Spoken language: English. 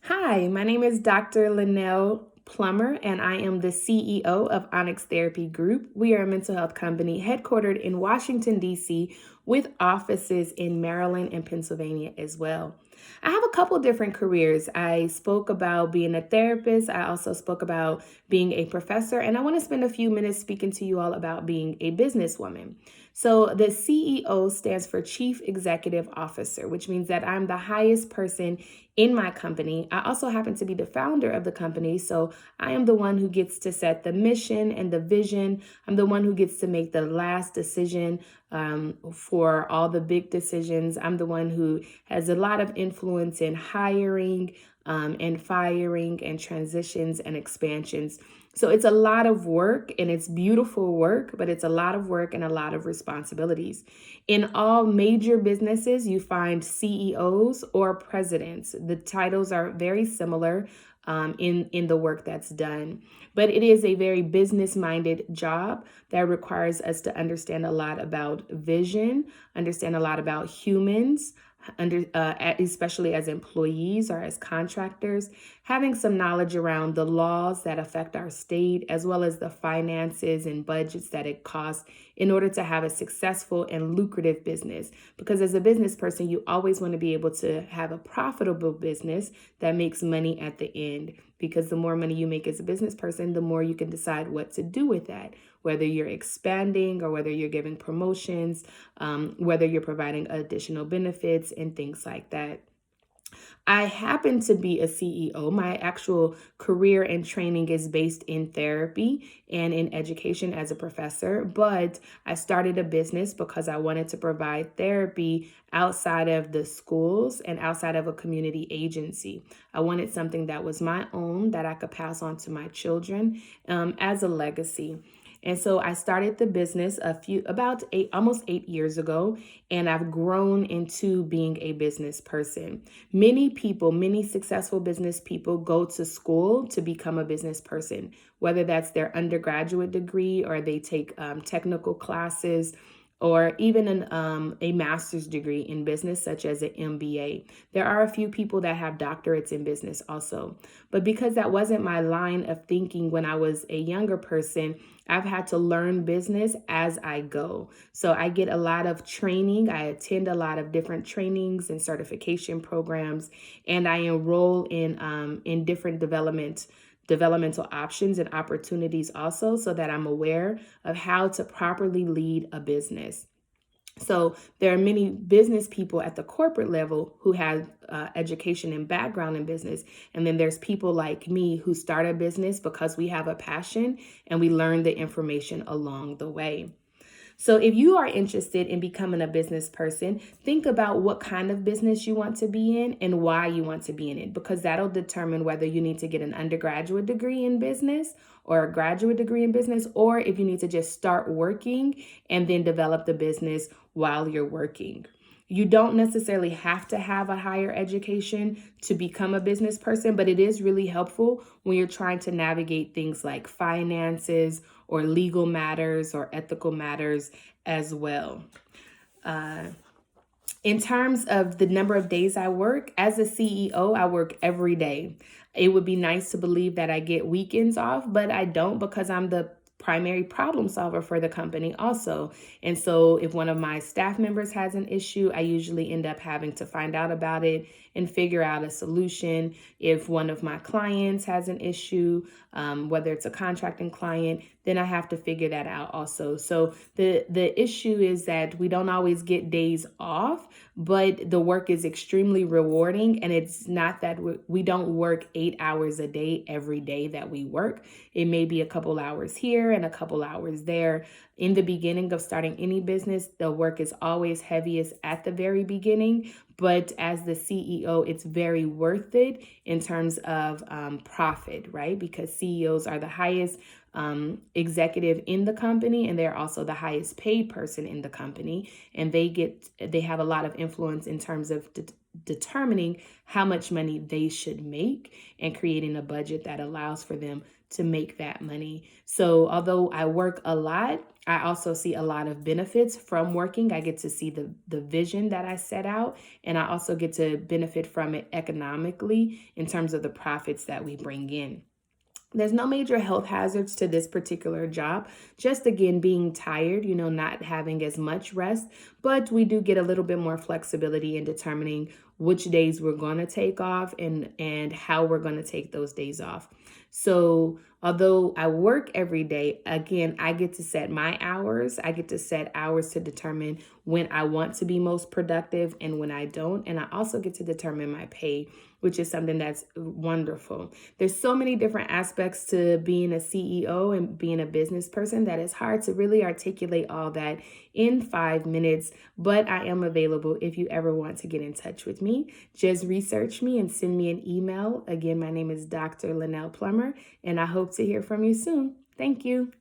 Hi, my name is Dr. LaNail Plummer, and I am the CEO of Onyx Therapy Group. We are a mental health company headquartered in Washington, D.C., with offices in Maryland and Pennsylvania as well. I have a couple different careers. I spoke about being a therapist. I also spoke about being a professor, and I want to spend a few minutes speaking to you all about being a businesswoman. So, the CEO stands for Chief Executive Officer, which means that I'm the highest person in my company. I also happen to be the founder of the company, so I am the one who gets to set the mission and the vision. I'm the one who gets to make the last decision for all the big decisions. I'm the one who has a lot of influence in hiring and firing and transitions and expansions. So it's a lot of work and it's beautiful work, but it's a lot of work and a lot of responsibilities. In all major businesses, you find CEOs or presidents. The titles are very similar in the work that's done. But it is a very business-minded job that requires us to understand a lot about vision, understand a lot about humans, especially as employees or as contractors, having some knowledge around the laws that affect our state, as well as the finances and budgets that it costs in order to have a successful and lucrative business. Because as a business person, you always want to be able to have a profitable business that makes money at the end. Because the more money you make as a business person, the more you can decide what to do with that, whether you're expanding or whether you're giving promotions, whether you're providing additional benefits and things like that. I happen to be a CEO. My actual career and training is based in therapy and in education as a professor, but I started a business because I wanted to provide therapy outside of the schools and outside of a community agency. I wanted something that was my own that I could pass on to my children as a legacy. And so I started the business almost 8 years ago, and I've grown into being a business person. Many successful business people go to school to become a business person, whether that's their undergraduate degree or they take technical classes or even a master's degree in business, such as an MBA. There are a few people that have doctorates in business also. But because that wasn't my line of thinking when I was a younger person, I've had to learn business as I go. So I get a lot of training. I attend a lot of different trainings and certification programs, and I enroll in different developmental options and opportunities also, so that I'm aware of how to properly lead a business. So there are many business people at the corporate level who have education and background in business. And then there's people like me who start a business because we have a passion and we learn the information along the way. So if you are interested in becoming a business person, think about what kind of business you want to be in and why you want to be in it, because that'll determine whether you need to get an undergraduate degree in business or a graduate degree in business, or if you need to just start working and then develop the business while you're working. You don't necessarily have to have a higher education to become a business person, but it is really helpful when you're trying to navigate things like finances or legal matters or ethical matters as well. In terms of the number of days I work, as a CEO, I work every day. It would be nice to believe that I get weekends off, but I don't, because I'm the primary problem solver for the company also. And so if one of my staff members has an issue, I usually end up having to find out about it and figure out a solution. If one of my clients has an issue, whether it's a contracting client, then I have to figure that out also. So the issue is that we don't always get days off, but the work is extremely rewarding. And it's not that we don't work 8 hours a day every day that we work. It may be a couple hours here and a couple hours there. In the beginning of starting any business, the work is always heaviest at the very beginning. But as the CEO, it's very worth it in terms of profit, right? Because CEOs are the highest executive in the company, and they're also the highest paid person in the company, and they have a lot of influence in terms of determining how much money they should make and creating a budget that allows for them to make that money. So although I work a lot, I also see a lot of benefits from working. I get to see the vision that I set out, and I also get to benefit from it economically in terms of the profits that we bring in. There's no major health hazards to this particular job, just again being tired, not having as much rest, but we do get a little bit more flexibility in determining which days we're going to take off and how we're going to take those days off. So although I work every day, again, I get to set my hours. I get to set hours to determine when I want to be most productive and when I don't. And I also get to determine my pay, which is something that's wonderful. There's so many different aspects to being a CEO and being a business person that it's hard to really articulate all that in 5 minutes, but I am available if you ever want to get in touch with me. Just research me and send me an email. Again, my name is Dr. LaNail Plummer, and I hope to hear from you soon. Thank you.